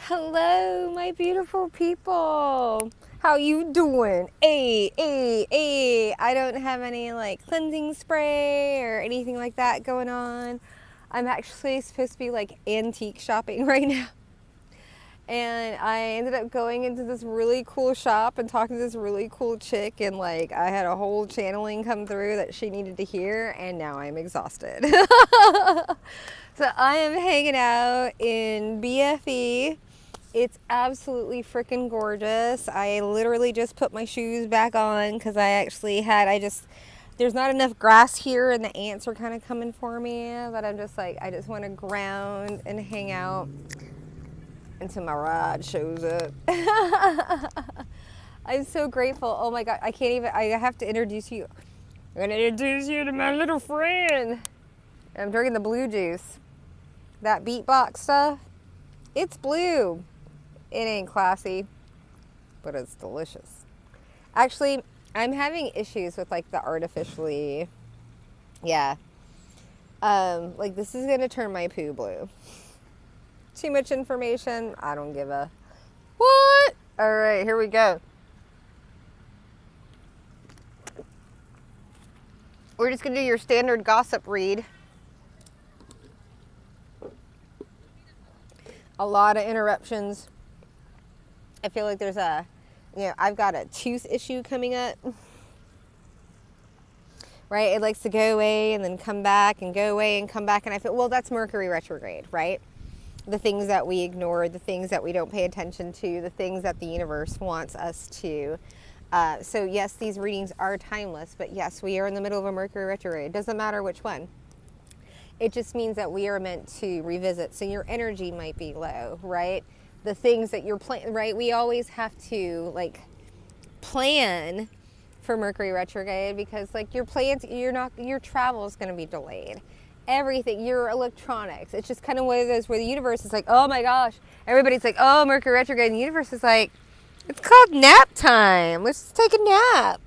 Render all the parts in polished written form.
Hello, my beautiful people. How you doing? Hey. I don't have any like cleansing spray or anything like that going on. I'm actually supposed to be like antique shopping right now. And I ended up going into this really cool shop and talking to this really cool chick, and like I had a whole channeling come through that she needed to hear, and now I'm exhausted. So I am hanging out in BFE. It's absolutely freaking gorgeous. I literally just put my shoes back on because there's not enough grass here and the ants are kind of coming for me, but I'm just like, I just want to ground and hang out until my ride shows up. I'm so grateful. Oh my God, I have to introduce you. I'm going to introduce you to my little friend. I'm drinking the blue juice. That beatbox stuff, it's blue. It ain't classy, but it's delicious. Actually, I'm having issues with like the artificially, like this is gonna turn my poo blue. Too much information, I don't give a what. All right, here we go. We're just gonna do your standard gossip read. A lot of interruptions. I feel like there's I've got a tooth issue coming up, right? It likes to go away and then come back and go away and come back. And I feel, well, that's Mercury retrograde, right? The things that we ignore, the things that we don't pay attention to, the things that the universe wants us to. So yes, these readings are timeless, but yes, we are in the middle of a Mercury retrograde. It doesn't matter which one. It just means that we are meant to revisit. So your energy might be low, right? The things that you're planning, right? We always have to like plan for Mercury retrograde because like your plans, your travel is going to be delayed. Everything, your electronics, it's just kind of one of those where the universe is like, oh my gosh, everybody's like, oh, Mercury retrograde, and the universe is like, it's called nap time. Let's take a nap.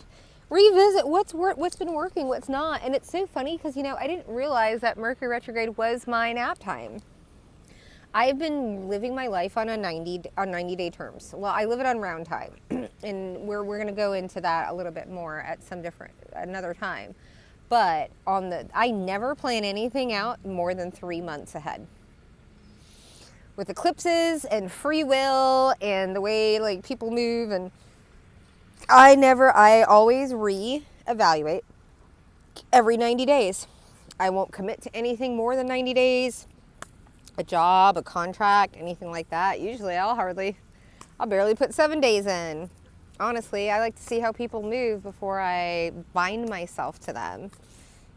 Revisit what's been working, what's not. And it's so funny because, I didn't realize that Mercury retrograde was my nap time. I've been living my life on 90-day terms. Well, I live it on round time, and we're going to go into that a little bit more at another time. But I never plan anything out more than 3 months ahead. With eclipses and free will and the way like people move, and I always reevaluate every 90 days. I won't commit to anything more than 90 days. A job, a contract, anything like that. Usually I'll barely put 7 days in. Honestly, I like to see how people move before I bind myself to them.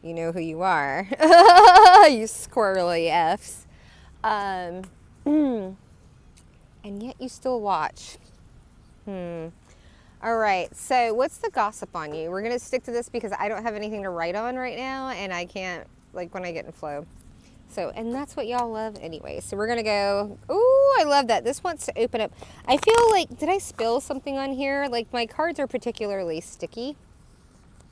You know who you are. You squirrely Fs. And yet you still watch. All right, so what's the gossip on you? We're going to stick to this because I don't have anything to write on right now, and I can't, like, when I get in flow. So, and that's what y'all love anyway. So we're going to go, ooh, I love that. This wants to open up. I feel like, did I spill something on here? Like, my cards are particularly sticky.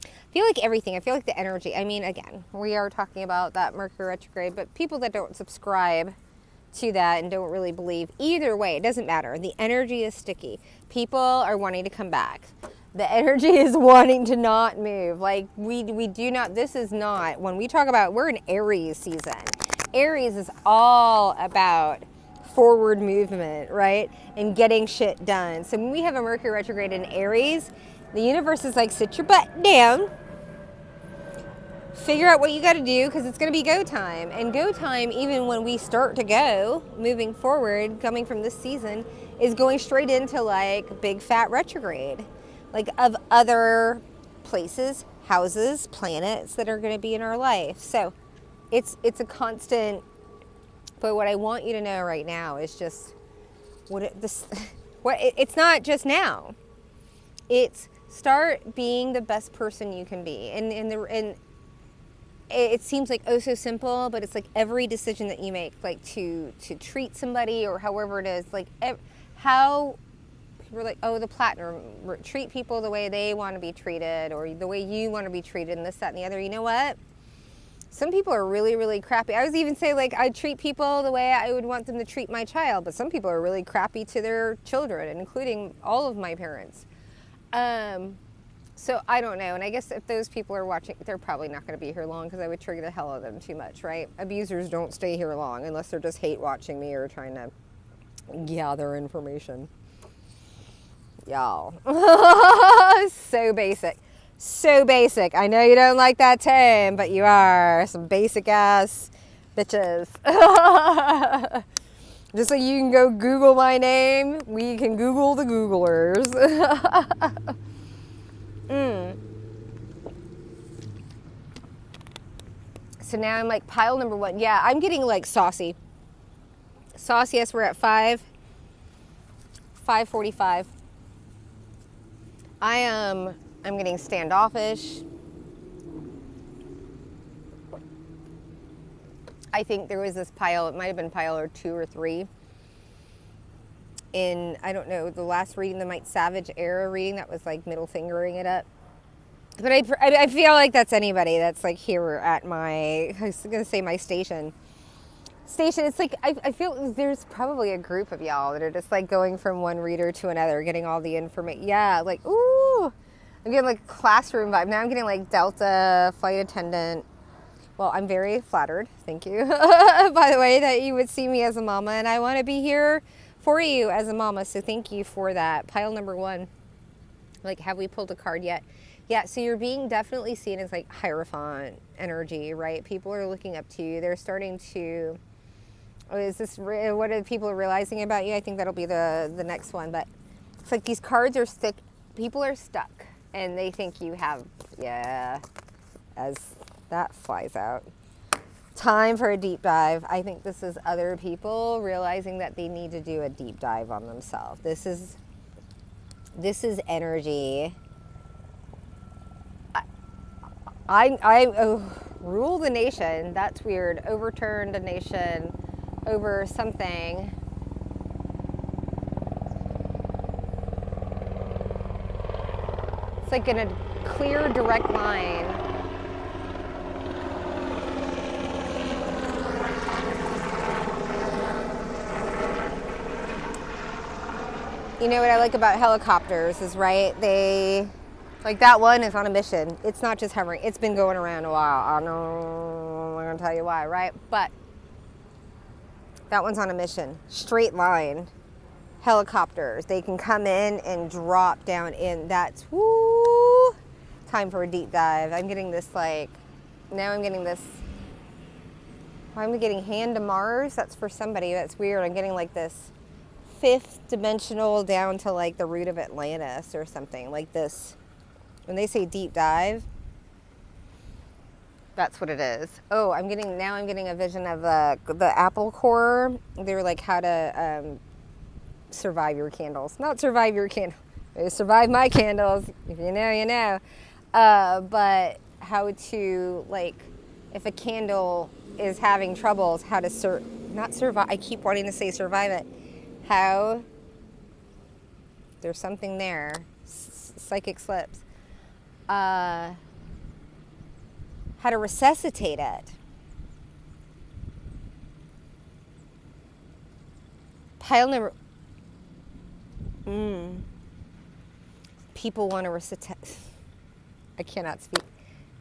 I feel like everything. I feel like the energy. I mean, again, we are talking about that Mercury retrograde, but people that don't subscribe to that and don't really believe, either way, it doesn't matter. The energy is sticky. People are wanting to come back. The energy is wanting to not move. Like, we do not, this is not, when we talk about, we're in Aries season. Aries is all about forward movement, right? And getting shit done. So when we have a Mercury retrograde in Aries, the universe is like, sit your butt down, figure out what you got to do, because it's going to be go time. And go time, even when we start to go, moving forward, coming from this season, is going straight into like big fat retrograde, like of other places, houses, planets that are going to be in our life. So it's a constant. But what I want you to know right now is just it's not just now. It's start being the best person you can be. And it seems like oh so simple, but it's like every decision that you make, like to treat somebody or however it is, like how people are like, oh, the platinum, treat people the way they want to be treated or the way you want to be treated and this, that, and the other. You know what? Some people are really, really crappy. I was even say, like, I treat people the way I would want them to treat my child, but some people are really crappy to their children, including all of my parents. So I don't know. And I guess if those people are watching, they're probably not going to be here long because I would trigger the hell out of them too much, right? Abusers don't stay here long unless they're just hate watching me or trying to gather information. Y'all. So basic. So basic. I know you don't like that term, but you are some basic ass bitches. Just like you can go Google my name, we can Google the Googlers. So now I'm like pile number 1. Yeah, I'm getting like saucy. Saucy, yes, we're at 5:45. I'm getting standoffish. I think there was this pile, it might have been pile or 2 or 3 in, I don't know, the last reading, the Mike Savage era reading, that was like middle fingering it up. But I feel like that's anybody that's like here at my, I was going to say my station. It's like, I feel there's probably a group of y'all that are just like going from one reader to another, getting all the information. Yeah, like, ooh, I'm getting like classroom vibe. Now I'm getting like Delta, flight attendant. Well, I'm very flattered, thank you, by the way, that you would see me as a mama, and I want to be here for you as a mama, so thank you for that. Pile number 1, like, have we pulled a card yet? Yeah, so you're being definitely seen as like Hierophant energy, right? People are looking up to you. They're starting to, what are people realizing about you? I think that'll be the next one, but it's like these cards are people are stuck, and they think you have, yeah, as that flies out. Time for a deep dive. I think this is other people realizing that they need to do a deep dive on themselves. This is energy. I rule the nation. That's weird. Overturned a nation over something. It's like in a clear, direct line. You know what I like about helicopters is, right, like that one is on a mission. It's not just hovering. It's been going around a while. I know, I'm going to tell you why, right? But that one's on a mission. Straight line. Helicopters. They can come in and drop down in. That's, woo, time for a deep dive. I'm getting this like, now I'm getting this, I'm getting hand to Mars. That's for somebody. That's weird. I'm getting like this 5th dimensional down to like the root of Atlantis or something like this. When they say deep dive, that's what it is. Oh, I'm getting a vision of the Apple Core. They're like how to survive your candles. Not survive your candle. Survive my candles. If you know, you know. But how to, like, if a candle is having troubles, how to not survive. I keep wanting to say survive it. How there's something there. Psychic slips. How to resuscitate it. Pile number. People want to resuscitate. I cannot speak.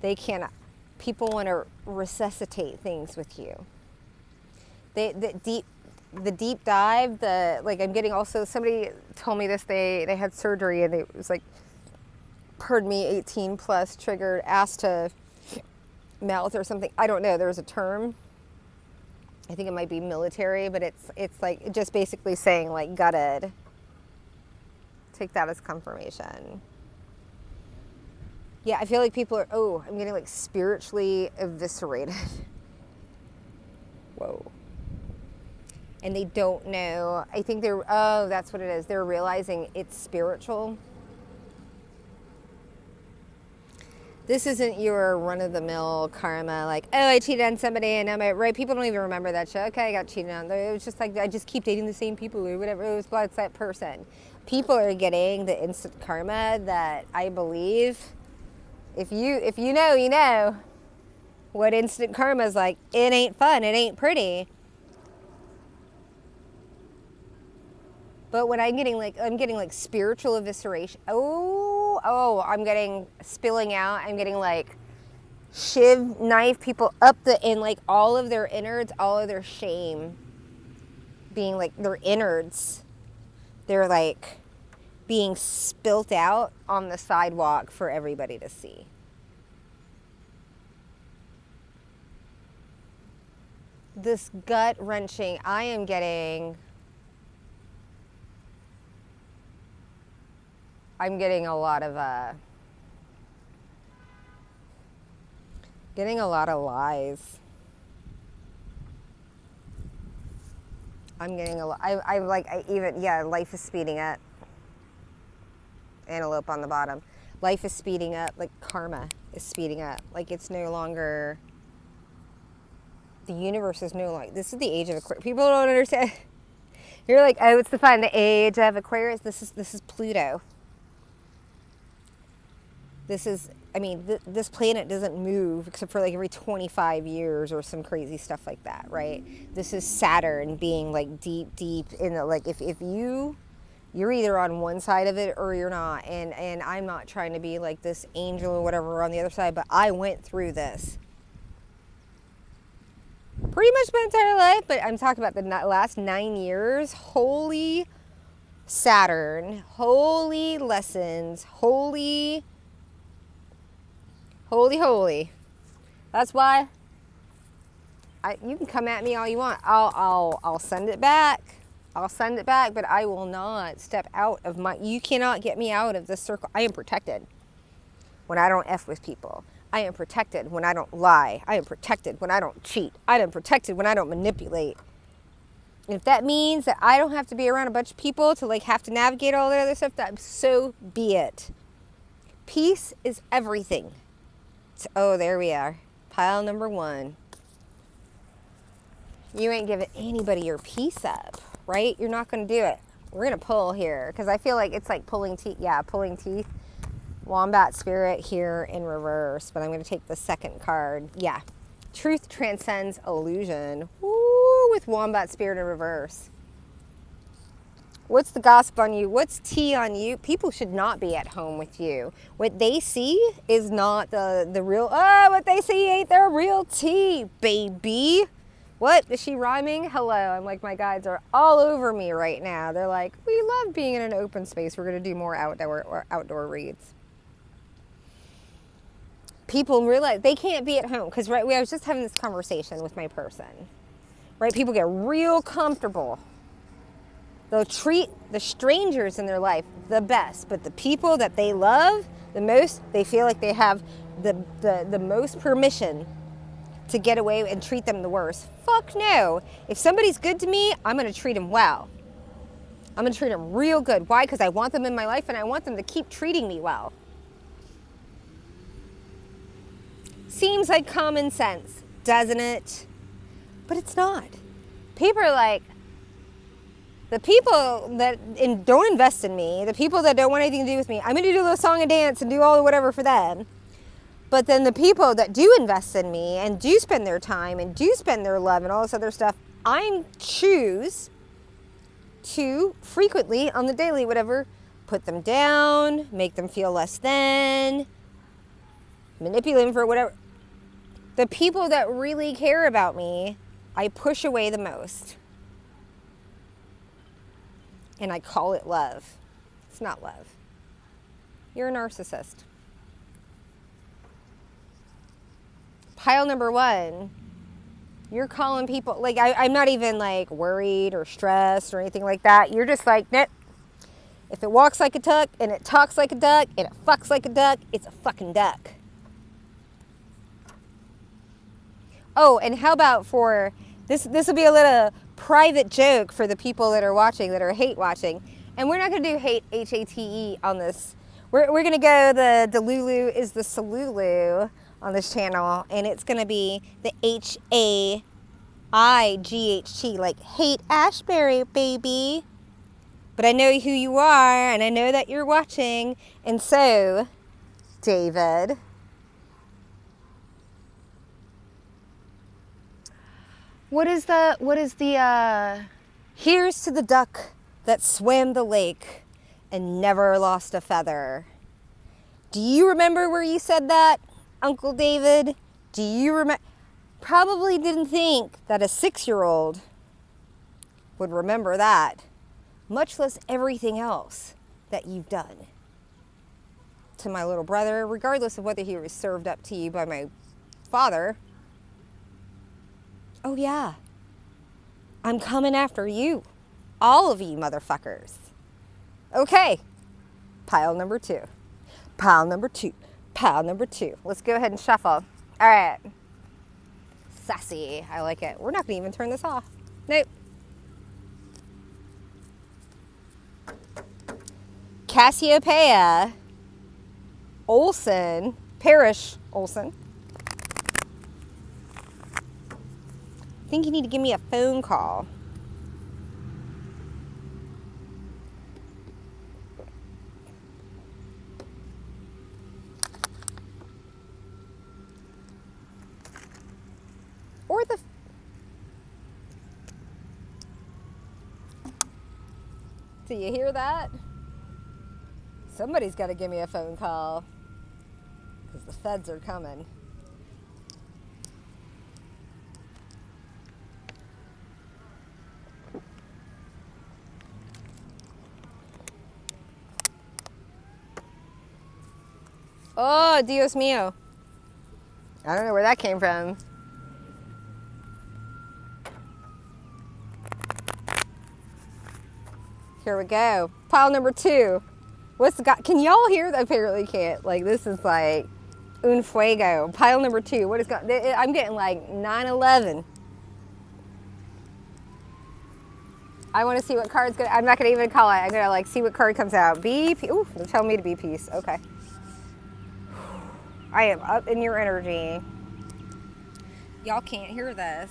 They cannot. People want to resuscitate things with you. The deep dive, like I'm getting also, somebody told me this, they had surgery and it was like, pardon me, 18 plus triggered, asked to mouth or something. I don't know, there's a term. I think it might be military, but it's like just basically saying like gutted. Take that as confirmation. Yeah, I feel like people are, I'm getting like spiritually eviscerated. Whoa. And they don't know. I think that's what it is. They're realizing it's spiritual. This isn't your run-of-the-mill karma, like, I cheated on somebody and I'm right. People don't even remember that shit. Okay, I got cheated on. It was just like, I just keep dating the same people or whatever. It was, well, it's that person. People are getting the instant karma that I believe, if you know, you know. what instant karma is like. It ain't fun. It ain't pretty. But when I'm getting like spiritual evisceration. I'm getting spilling out. I'm getting like shiv knife people up in like all of their innards, all of their shame being like their innards. They're like being spilt out on the sidewalk for everybody to see. This gut wrenching, I'm getting a lot of lies. I'm getting a lot. Life is speeding up. Antelope on the bottom. Life is speeding up. Like karma is speeding up. Like it's no longer. The universe is no longer. This is the age of Aquarius. People don't understand. You're like, oh, it's the age of Aquarius. This is Pluto. This planet doesn't move except for like every 25 years or some crazy stuff like that, right? This is Saturn being like deep in the, like, if you're either on one side of it or you're not. And I'm not trying to be like this angel or whatever on the other side, but I went through this pretty much my entire life, but I'm talking about the last 9 years. Holy Saturn, holy lessons, holy. That's why you can come at me all you want. I'll send it back. But I will not step out of you cannot get me out of this circle. I am protected when I don't F with people. I am protected when I don't lie. I am protected when I don't cheat. I am protected when I don't manipulate. And if that means that I don't have to be around a bunch of people to like have to navigate all that other stuff, that so be it. Peace is everything. There we are. Pile number 1. You ain't giving anybody your peace up, right? You're not going to do it. We're going to pull here because I feel like it's like pulling teeth. Yeah, pulling teeth. Wombat spirit here in reverse, but I'm going to take the second card. Yeah. Truth transcends illusion. Woo, with wombat spirit in reverse. What's the gossip on you? What's tea on you? People should not be at home with you. What they see is not the real, what they see ain't their real tea, baby. What? Is she rhyming? Hello. I'm like, my guides are all over me right now. They're like, we love being in an open space. We're going to do more outdoor reads. People realize they can't be at home because, right, I was just having this conversation with my person, right? People get real comfortable. They'll treat the strangers in their life the best, but the people that they love the most, they feel like they have the most permission to get away and treat them the worst. Fuck no. If somebody's good to me, I'm going to treat them well. I'm going to treat them real good. Why? Because I want them in my life and I want them to keep treating me well. Seems like common sense, doesn't it? But it's not. People are like, the people that don't invest in me, the people that don't want anything to do with me, I'm going to do a little song and dance and do all the whatever for them. But then the people that do invest in me and do spend their time and do spend their love and all this other stuff, I choose to frequently on the daily, whatever, put them down, make them feel less than, manipulate them for whatever. The people that really care about me, I push away the most. And I call it love. It's not love. You're a narcissist. Pile number 1, you're calling people, like I'm not even like worried or stressed or anything like that. You're just like, nah. If it walks like a duck and it talks like a duck and it fucks like a duck, it's a fucking duck. Oh, and how about for this will be a little private joke for the people that are watching, that are hate watching. And we're not going to do hate, H-A-T-E, on this. We're going to go the Delulu is the Salulu on this channel. And it's going to be the H-A-I-G-H-T, like hate Ashbury, baby. But I know who you are, and I know that you're watching. And so, David, What is the, here's to the duck that swam the lake and never lost a feather. Do you remember where you said that, Uncle David? Do you remember? Probably didn't think that a 6-year-old would remember that, much less everything else that you've done to my little brother, regardless of whether he was served up to you by my father. Oh yeah, I'm coming after you, all of you motherfuckers. Okay, pile number 2, pile number 2, pile number 2. Let's go ahead and shuffle. All right, sassy, I like it. We're not gonna even turn this off. Nope. Cassiopeia, Olsen, Parrish Olsen. I think you need to give me a phone call. Or the... Do you hear that? Somebody's got to give me a phone call because the feds are coming. Oh, Dios mío. I don't know where that came from. Here we go. Pile number 2. What's the guy? Can y'all hear that? Apparently can't. Like, this is like un fuego. Pile number 2. What is going? I'm getting like 9/11. I want to see what card's gonna. I'm not gonna even call it. I'm gonna like see what card comes out. Be. Ooh, they're telling me to be peace. Okay. I am up in your energy. Y'all can't hear this.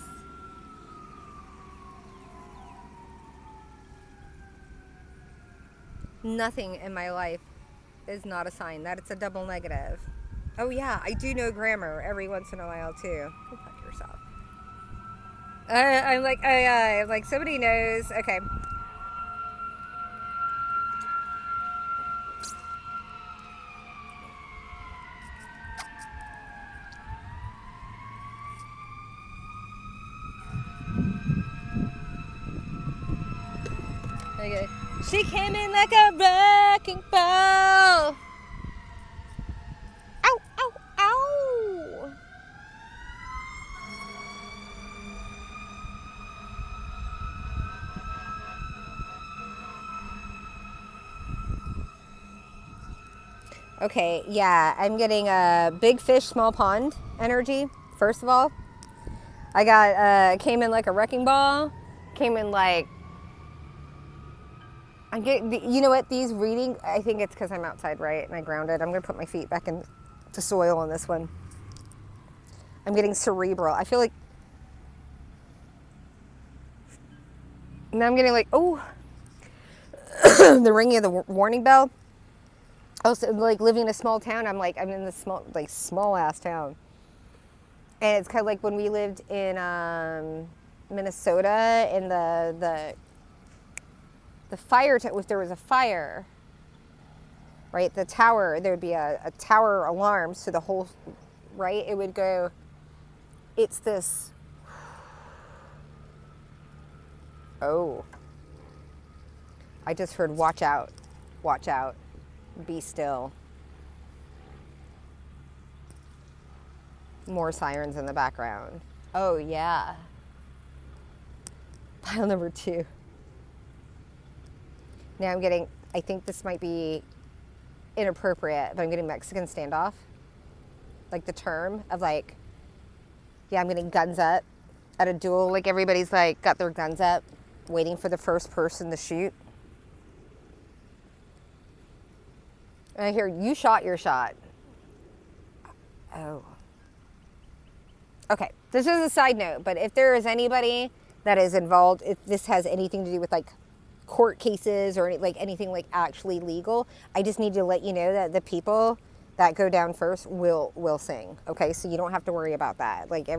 Nothing in my life is not a sign that it's a double negative. Oh yeah, I do know grammar every once in a while too. Go fuck yourself. I'm like somebody knows. Okay. Okay. She came in like a wrecking ball. Ow, ow, ow. Okay, yeah, I'm getting a big fish, small pond energy, first of all. I got, came in like a wrecking ball, came in like, I'm getting, you know what, these reading, I think it's because I'm outside, right, and I grounded. I'm going to put my feet back into soil on this one. I'm getting cerebral. I feel like, now I'm getting like, oh, the ringing of the warning bell. Also, like living in a small town, I'm in this small ass town. And it's kind of like when we lived in Minnesota and the fire, if there was a fire, right, the tower, there would be a tower alarm, so the whole, right, it would go, it's this, oh, I just heard watch out, be still. More sirens in the background. Oh yeah. Pile number 2. Now I'm getting, I think this might be inappropriate, but I'm getting Mexican standoff. Like the term of like, yeah, I'm getting guns up at a duel. Like everybody's like got their guns up, waiting for the first person to shoot. And I hear, you shot your shot. Oh. Okay, this is a side note, but if there is anybody that is involved, if this has anything to do with like court cases or like anything like actually legal, I just need to let you know that the people that go down first will sing. Okay, so you don't have to worry about that. Like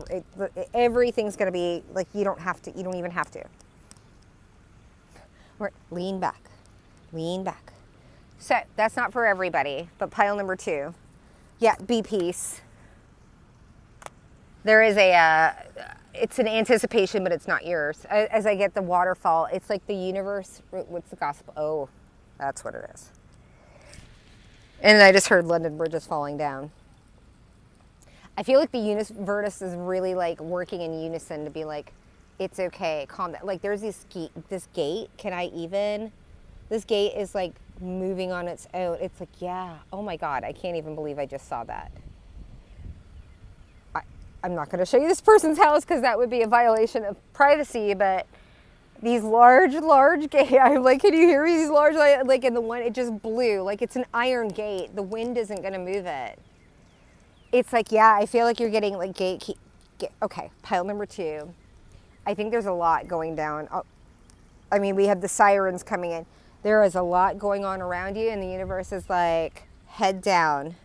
everything's gonna be like you don't even have to. Right, lean back, lean back. So that's not for everybody, but pile number 2, yeah, be peace. There is it's an anticipation, but it's not yours. As I get the waterfall, it's like the universe. What's the gospel? Oh, that's what it is. And I just heard London Bridge is falling down. I feel like the universe is really like working in unison to be like, it's okay, calm down. Like there's this gate. This gate is like moving on its own. It's like, yeah, oh my God, I can't even believe I just saw that. I'm not going to show you this person's house because that would be a violation of privacy, but these large gates, I'm like, can you hear me? These large, like in the one, it just blew. Like it's an iron gate. The wind isn't going to move it. It's like, yeah, I feel like you're getting like okay, pile number 2. I think there's a lot going down. I mean, we have the sirens coming in. There is a lot going on around you, and the universe is like, head down,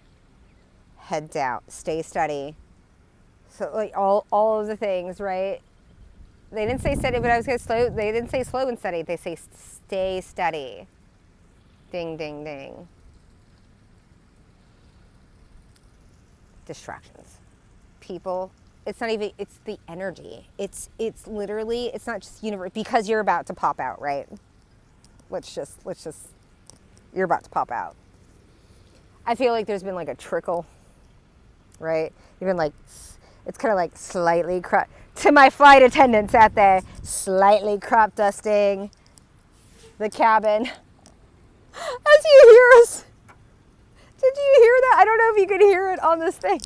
stay steady. So like all of the things, right? They didn't say steady, but I was going to slow. They didn't say slow and steady. They say stay steady. Ding, ding, ding. Distractions. People. It's not even, it's the energy. It's literally, it's not just universe, because you're about to pop out, right? Let's just, you're about to pop out. I feel like there's been like a trickle, right? You've been like, it's kind of like slightly to my flight attendants out there, slightly crop dusting the cabin. As you hear us. Did you hear that? I don't know if you could hear it on this thing.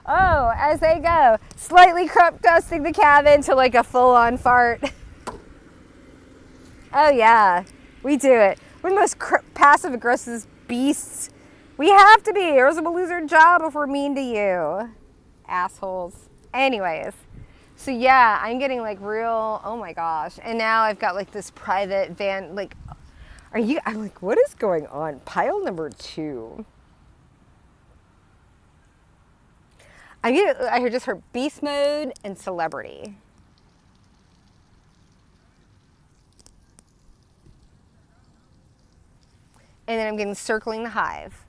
Oh, as they go, slightly crop dusting the cabin to like a full-on fart. Oh yeah, we do it. We're the most passive-aggressive beasts. We have to be, or else we'll lose our job if we're mean to you. Assholes. Anyways, so yeah, I'm getting like real, oh my gosh. And now I've got like this private van, like, I'm like, what is going on? Pile number 2. I just heard beast mode and celebrity. And then I'm getting circling the hive.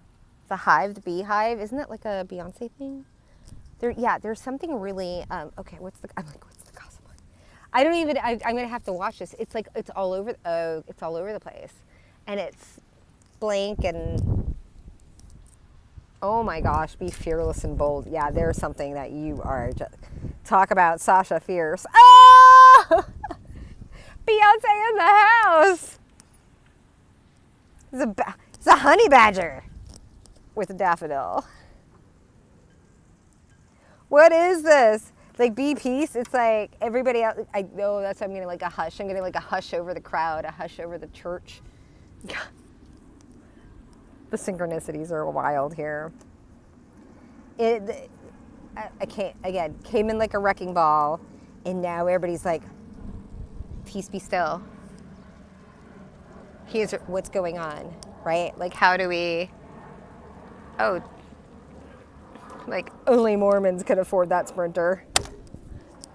The hive, the beehive, isn't that like a Beyonce thing? There's something really, okay, what's the gossip line? I'm gonna have to watch this. It's like, it's all over the place. And it's blank and, oh my gosh, be fearless and bold. Yeah, there's something that you are, talk about Sasha Fierce. Oh! Beyonce in the house. It's a honey badger with a daffodil. What is this? Like, be peace? It's like everybody else. I know that's why I'm getting like a hush. I'm getting like a hush over the crowd, a hush over the church. The synchronicities are wild here. I came in like a wrecking ball, and now everybody's like, peace be still. Here's what's going on, right? Like, how do we, like, only Mormons could afford that Sprinter.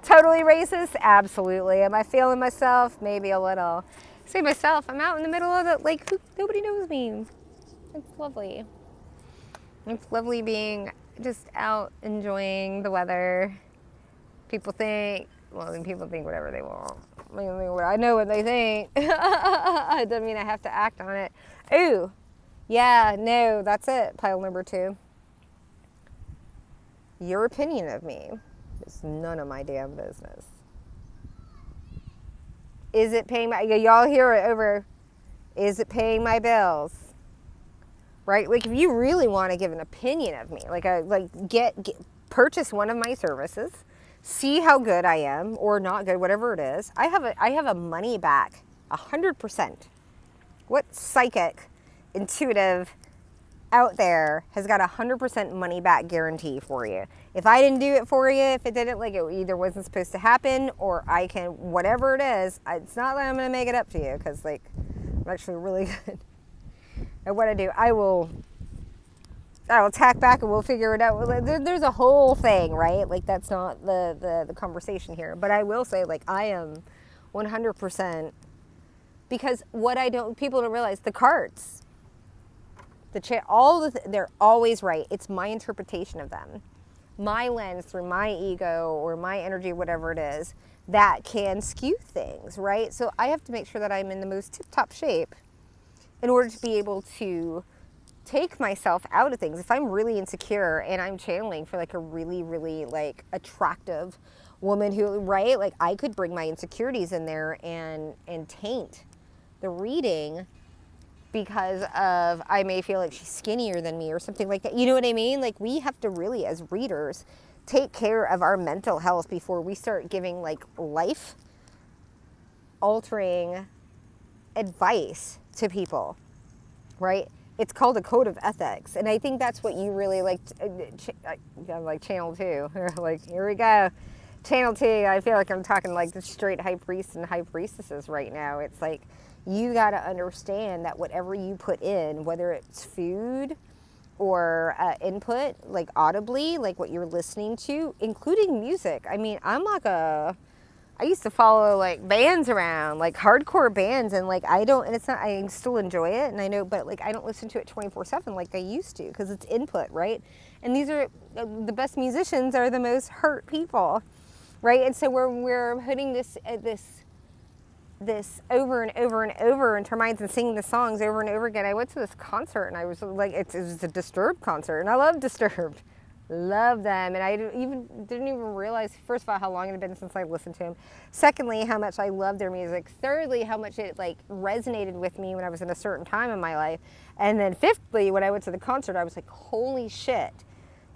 Totally racist? Absolutely. Am I feeling myself? Maybe a little. Say myself, I'm out in the middle of the, like, nobody knows me. It's lovely. It's lovely being just out enjoying the weather. People think whatever they want. I know what they think. It doesn't mean I have to act on it. Ooh, yeah, no, that's it. Pile number 2. Your opinion of me is none of my damn business. Is it paying my, y'all hear it over, is it paying my bills? Right? Like, if you really want to give an opinion of me, purchase one of my services, see how good I am or not good, whatever it is. I have a money back, 100%. What psychic, intuitive out there has got 100% money back guarantee for you? If I didn't do it for you, if it didn't, like, it either wasn't supposed to happen, or I can, whatever it is, it's not that I'm going to make it up to you, because, like, I'm actually really good at what I do. I will I'll tack back and we'll figure it out. There's a whole thing, right? Like, that's not the conversation here. But I will say, like, I am 100%, because what people don't realize, the cards, they're always right. It's my interpretation of them, my lens through my ego or my energy, whatever it is, that can skew things, right? So I have to make sure that I'm in the most tip-top shape in order to be able to take myself out of things. If I'm really insecure and I'm channeling for like a really, really like attractive woman who, right, like I could bring my insecurities in there and taint the reading because of, I may feel like she's skinnier than me or something like that. You know what I mean? Like, we have to really, as readers, take care of our mental health before we start giving like life altering advice to people, right? It's called a code of ethics. And I think that's what you really like, like channel 2. Like, here we go. Channel 2, I feel like I'm talking like the straight high priests and high priestesses right now. It's like, you got to understand that whatever you put in, whether it's food or input, like audibly, like what you're listening to, including music. I mean, I used to follow like bands around, like hardcore bands, and like I still enjoy it, and I know, but like I don't listen to it 24/7 like I used to, because it's input, right? And these are, the best musicians are the most hurt people, right? And so we're putting this over and over and over into our minds and singing the songs over and over again. I went to this concert and I was like, it was a Disturbed concert, and I love Disturbed. Love them. And I didn't even realize, first of all, how long it had been since I listened to them. Secondly, how much I love their music. Thirdly, how much it like resonated with me when I was in a certain time in my life. And then fifthly, when I went to the concert, I was like, holy shit.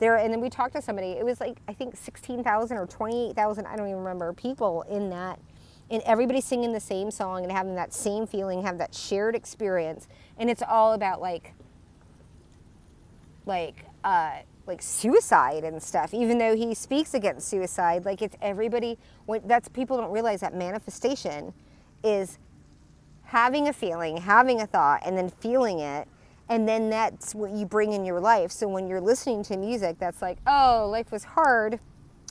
And then we talked to somebody. It was like, I think 16,000 or 28,000, I don't even remember, people in that. And everybody singing the same song and having that same feeling, have that shared experience. And it's all about like suicide and stuff, even though he speaks against suicide. Like, it's everybody, people don't realize that manifestation is having a feeling, having a thought, and then feeling it. And then that's what you bring in your life. So when you're listening to music that's like, oh, life was hard.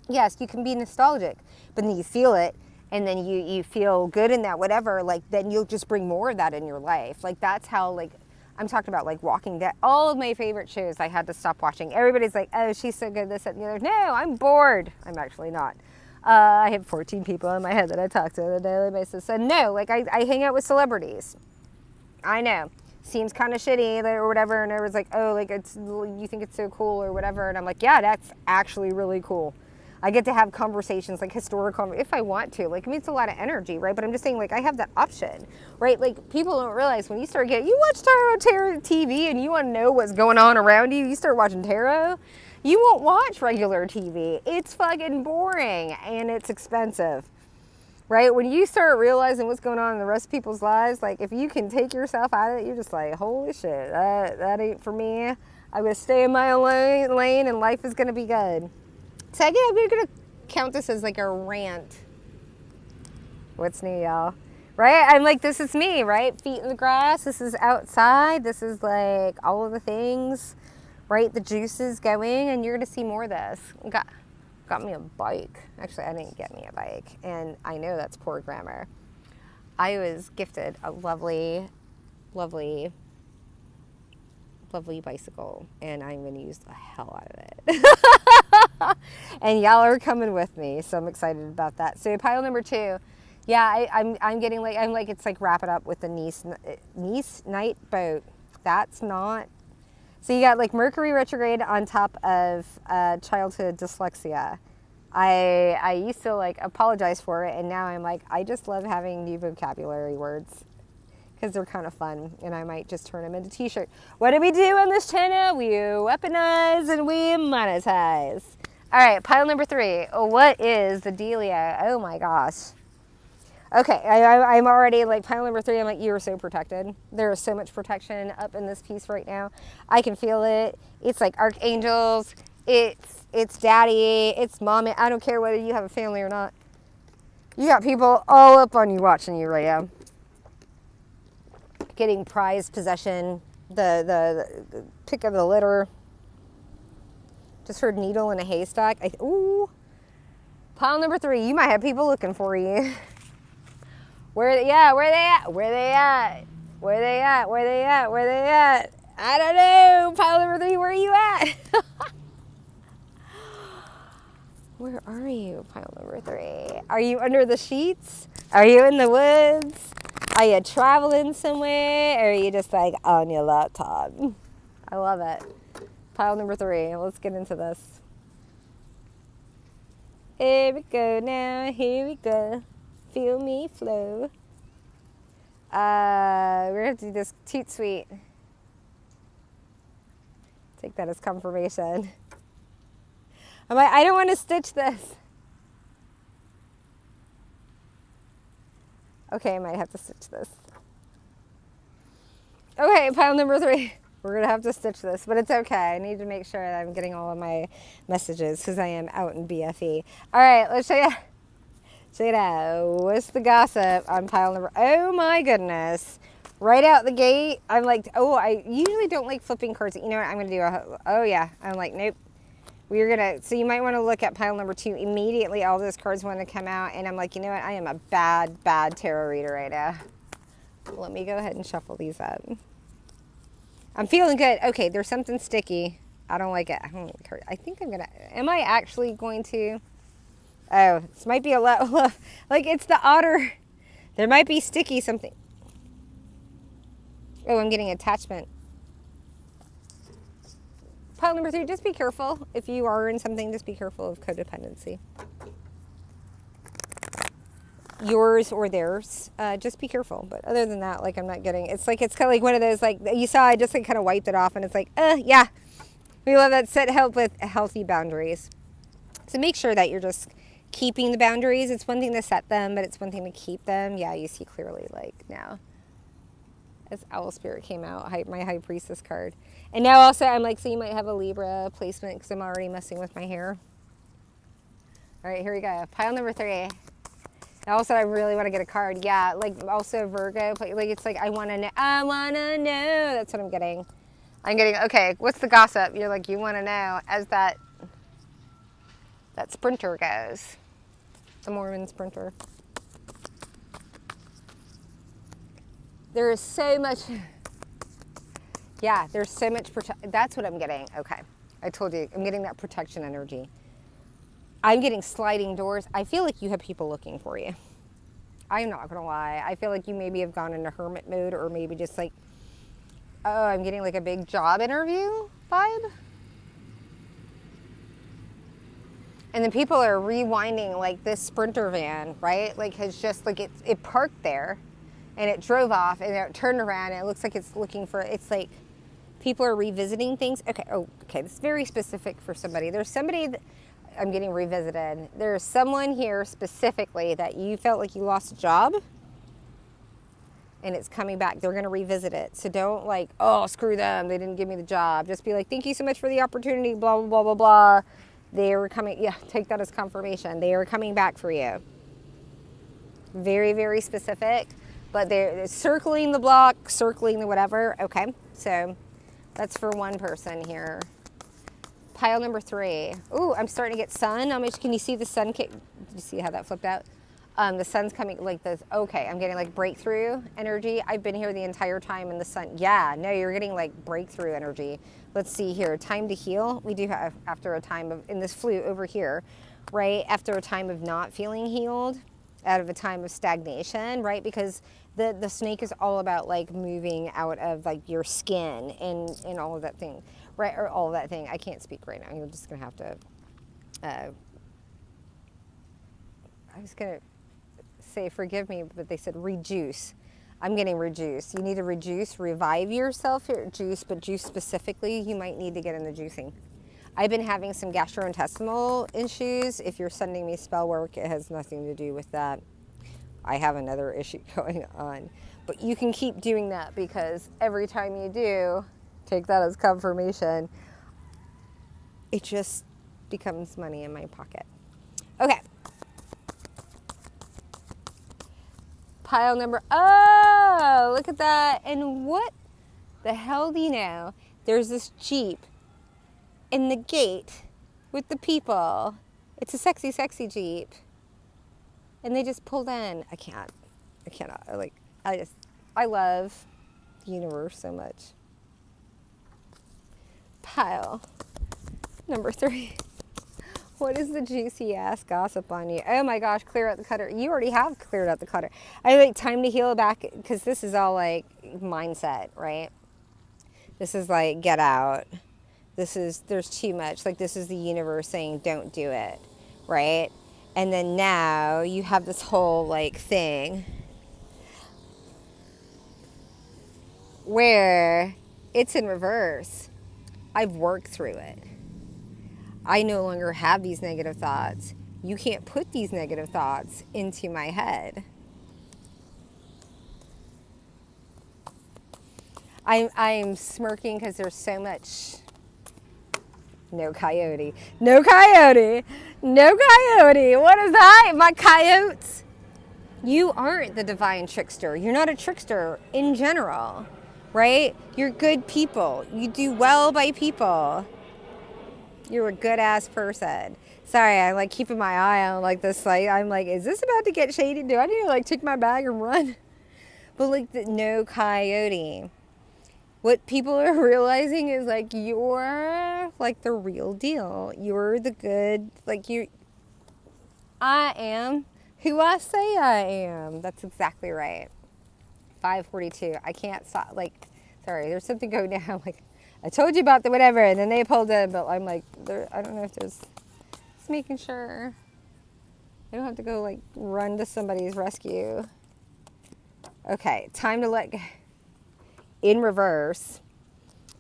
Yes, you can be nostalgic, but then you feel it. And then you feel good in that, whatever, like, then you'll just bring more of that in your life. Like, that's how, like, I'm talking about, like, Walking Dead. All of my favorite shows I had to stop watching. Everybody's like, oh, she's so good, this, that, and the other. No, I'm bored. I'm actually not. I have 14 people in my head that I talk to on a daily basis. And no, like, I hang out with celebrities. I know. Seems kind of shitty or whatever. And everyone's like, oh, like, you think it's so cool or whatever. And I'm like, yeah, that's actually really cool. I get to have conversations, like historical, if I want to. Like, I mean, it's a lot of energy, right? But I'm just saying, like, I have that option, right? Like, people don't realize when you start you watch tarot TV and you want to know what's going on around you, you start watching tarot, you won't watch regular TV. It's fucking boring and it's expensive, right? When you start realizing what's going on in the rest of people's lives, like, if you can take yourself out of it, you're just like, holy shit, that ain't for me. I'm going to stay in my own lane and life is going to be good. So I'm going to count this as like a rant. What's new, y'all? Right? I'm like, this is me, right? Feet in the grass. This is outside. This is like all of the things, right? The juice is going, and you're going to see more of this. Got me a bike. Actually, I didn't get me a bike, and I know that's poor grammar. I was gifted a lovely, lovely, lovely bicycle, and I'm going to use the hell out of it. And y'all are coming with me, so I'm excited about that. So pile number 2, yeah, I'm getting like, it's like wrap it up with the Nice night boat. That's not. So you got like Mercury retrograde on top of childhood dyslexia. I used to like apologize for it, and now I'm like, I just love having new vocabulary words because they're kind of fun, and I might just turn them into t-shirts. What do we do on this channel? We weaponize and we monetize. All right, pile number 3. What is the dealio? Oh my gosh. Okay, I'm already like pile number 3. I'm like, you are so protected. There is so much protection up in this piece right now. I can feel it. It's like archangels. It's daddy. It's mommy. I don't care whether you have a family or not. You got people all up on you watching you right now. Getting prized possession, the pick of the litter. Just heard needle in a haystack. Ooh. Pile number 3. You might have people looking for you. Where they at? Where they at? Where they at? Where they at? Where they at? Where they at? I don't know. Pile number 3, where are you at? Where are you? Pile number 3. Are you under the sheets? Are you in the woods? Are you traveling somewhere? Or are you just like on your laptop? I love it. Pile number 3. Let's get into this. Here we go now. Here we go. Feel me flow. We're going to have to do this toot sweet. Take that as confirmation. I don't want to stitch this. Okay, I might have to stitch this. Okay, pile number 3. We're going to have to stitch this, but it's okay. I need to make sure that I'm getting all of my messages because I am out in BFE. All right, let's show you. Check it out. What's the gossip on pile number? Oh my goodness. Right out the gate, I'm like, oh, I usually don't like flipping cards. You know what? I'm going to do oh yeah. I'm like, nope. We're going to, so you might want to look at pile number 2. Immediately all those cards want to come out. And I'm like, you know what? I am a bad tarot reader right now. Let me go ahead and shuffle these up. I'm feeling good. Okay, there's something sticky. I don't like it. I think I'm going to, am I actually going to? Oh, this might be a lot, like it's the otter. There might be sticky something. Oh, I'm getting attachment. Pile number 3, just be careful. If you are in something, just be careful of codependency. Yours or theirs. Just be careful. But other than that, like I'm not getting, it's kind of like one of those, like you saw, I just like kind of wiped it off and it's like, yeah. We love that. Set help with healthy boundaries. So make sure that you're just keeping the boundaries. It's one thing to set them, but it's one thing to keep them. Yeah, you see clearly like now. As Owl Spirit came out, my High Priestess card. And now also I'm like, so you might have a Libra placement because I'm already messing with my hair. All right, here we go. Pile number 3. Now also I really want to get a card. Yeah, like also Virgo. Like it's like I want to know. I want to know. That's what I'm getting. Okay, what's the gossip? You're like, you want to know as that sprinter goes. The Mormon sprinter. There is so much, yeah, there's so much, that's what I'm getting. Okay, I told you, I'm getting that protection energy. I'm getting sliding doors. I feel like you have people looking for you. I'm not going to lie. I feel like you maybe have gone into hermit mode or maybe just like, oh, I'm getting like a big job interview vibe. And then people are rewinding like this sprinter van, right? Like has just like it parked there. And it drove off and it turned around and it looks like it's looking for, it's like people are revisiting things. Okay, okay, this is very specific for somebody. There's somebody that I'm getting revisited. There's someone here specifically that you felt like you lost a job and it's coming back. They're going to revisit it. So don't like, oh, screw them. They didn't give me the job. Just be like, thank you so much for the opportunity, blah, blah, blah, blah, blah. They were coming, yeah, take that as confirmation. They are coming back for you. Very, very specific. But they're circling the block, circling the whatever. Okay, so that's for one person here. Pile number 3. Ooh, I'm starting to get sun. How much can you see the sun? Did you see how that flipped out? The sun's coming like this. Okay, I'm getting like breakthrough energy. I've been here the entire time in the sun. Yeah, no, you're getting like breakthrough energy. Let's see here. Time to heal. We do have after a time of, in this flute over here, right? After a time of not feeling healed. Out of a time of stagnation, right? Because the snake is all about like moving out of like your skin and all of that thing, right? Or all of that thing. I can't speak right now. You're just gonna have to. I was gonna say forgive me, but they said rejuice. I'm getting rejuice. You need to rejuice, revive yourself here. Juice, but juice specifically, you might need to get into juicing. I've been having some gastrointestinal issues. If you're sending me spell work, it has nothing to do with that. I have another issue going on. But you can keep doing that because every time you do, take that as confirmation, it just becomes money in my pocket. Okay. Pile number, oh, look at that. And what the hell do you know? There's this Jeep in the gate with the people. It's a sexy, sexy Jeep. And they just pulled in. I cannot. I love the universe so much. Pile number 3. What is the juicy ass gossip on you? Oh my gosh, clear out the clutter. You already have cleared out the clutter. I like time to heal back, because this is all like mindset, right? This is like get out. There's too much. Like this is the universe saying don't do it, right? And then now you have this whole like thing where it's in reverse. I've worked through it. I no longer have these negative thoughts. You can't put these negative thoughts into my head. I'm smirking because there's so much. No coyote. No coyote. No coyote. What is that? My coyotes? You aren't the divine trickster. You're not a trickster in general, right? You're good people. You do well by people. You're a good ass person. Sorry, I'm like keeping my eye on like this. Like I'm like, is this about to get shady? Do I need to like take my bag and run? But like no coyote. What people are realizing is like you're like the real deal. You're the good, like you. I am who I say I am. That's exactly right. 542. I can't stop. Like, sorry, there's something going down. Like, I told you about the whatever, and then they pulled in, but I'm like, I don't know if there's, just making sure I don't have to go like run to somebody's rescue. Okay, time to let go. In reverse,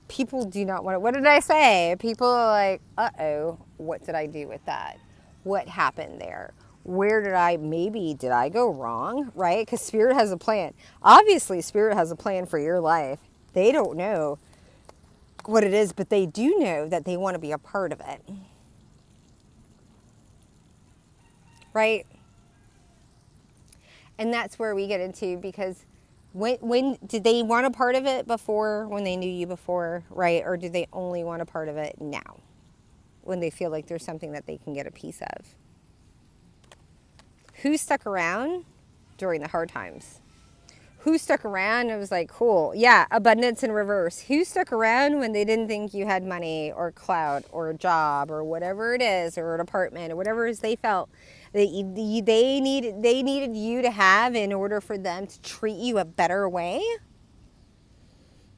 people do not want to, what did I say? People are like, uh-oh, what did I do with that? What happened there? Where did I go wrong, right? Because Spirit has a plan. Obviously, Spirit has a plan for your life. They don't know what it is, but they do know that they want to be a part of it. Right? And that's where we get into, because when did they want a part of it before, when they knew you before, right? Or do they only want a part of it now, when they feel like there's something that they can get a piece of? Who stuck around during the hard times? Who stuck around and was like, cool, yeah, abundance in reverse? Who stuck around when they didn't think you had money or clout or a job or whatever it is, or an apartment or whatever it is they felt that they needed you to have in order for them to treat you a better way?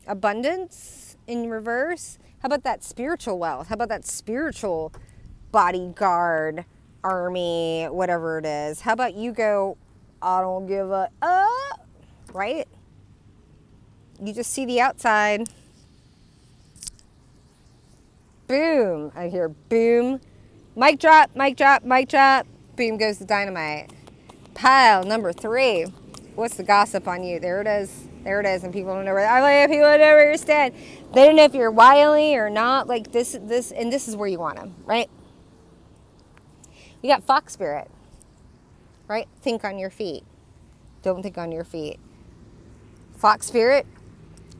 Abundance in reverse? How about that spiritual wealth? How about that spiritual bodyguard, army, whatever it is? How about you go, I don't give a right? You just see the outside. Boom. I hear boom. Mic drop, mic drop, mic drop. Boom goes the dynamite. Pile number 3. What's the gossip on you? There it is. There it is. And people don't know people don't know where you stand. They don't know if you're wily or not. Like this, and this is where you want them, right? You got fox spirit, right? Think on your feet. Don't think on your feet. Fox spirit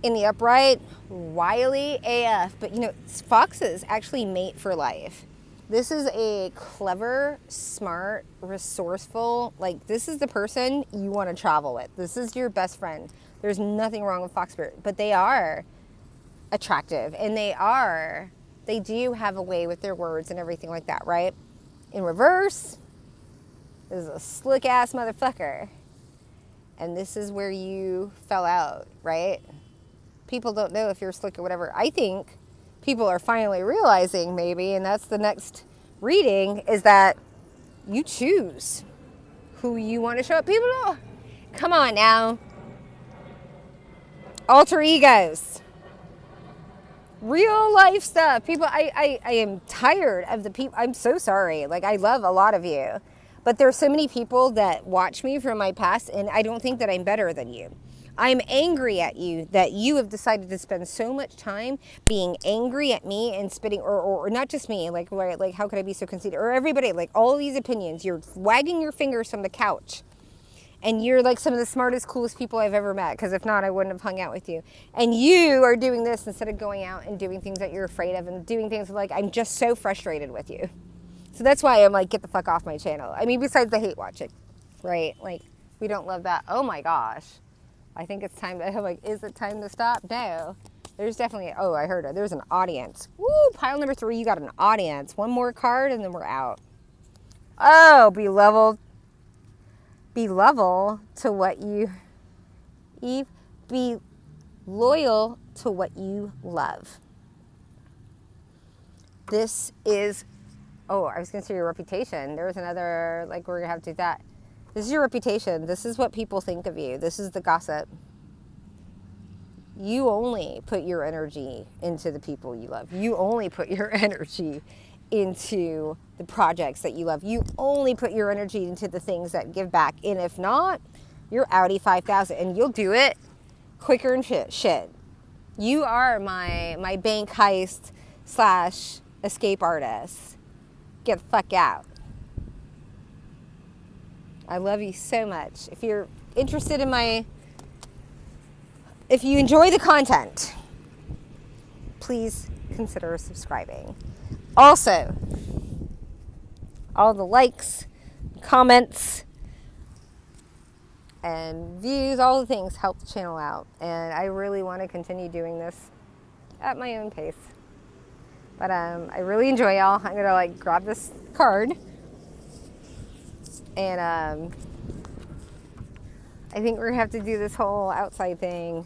in the upright, wily AF. But you know, foxes actually mate for life. This is a clever, smart, resourceful, like this is the person you want to travel with. This is your best friend. There's nothing wrong with fox spirit, but they are attractive, and they do have a way with their words and everything like that, right? In reverse, this is a slick ass motherfucker. And this is where you fell out, right? People don't know if you're slick or whatever. I think people are finally realizing maybe, and that's the next reading, is that you choose who you want to show up. People don't. Come on now. Alter egos. Real life stuff. People, I am tired of the people. I'm so sorry. Like, I love a lot of you. But there's so many people that watch me from my past, and I don't think that I'm better than you. I'm angry at you that you have decided to spend so much time being angry at me and spitting, or not just me, like how could I be so conceited? Or everybody, like all these opinions. You're wagging your fingers from the couch And you're like some of the smartest, coolest people I've ever met, because if not, I wouldn't have hung out with you. And you are doing this instead of going out and doing things that you're afraid of and doing things like, I'm just so frustrated with you. So that's why I'm like, get the fuck off my channel. I mean, besides the hate watching, right? Like, we don't love that. Oh my gosh. I think it's time to, I'm like, is it time to stop? No. There's definitely, oh, I heard it. There's an audience. Woo, pile number 3, you got an audience. One more card and then we're out. Oh, be level to what you, Eve, be loyal to what you love. This is, oh, I was going to say your reputation. There was another, like, we're going to have to do that. This is your reputation. This is what people think of you. This is the gossip. You only put your energy into the people you love. You only put your energy into the projects that you love. You only put your energy into the things that give back. And if not, you're Audi 5000, and you'll do it quicker and shit. You are my bank heist / escape artist. Get the fuck out. I love you so much. If you're interested in if you enjoy the content, please consider subscribing. Also, all the likes, comments, and views, all the things help the channel out. And I really want to continue doing this at my own pace. But I really enjoy y'all. I'm gonna like grab this card, and I think we're gonna have to do this whole outside thing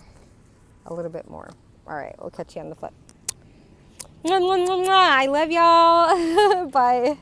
a little bit more. All right, we'll catch you on the flip. I love y'all. Bye.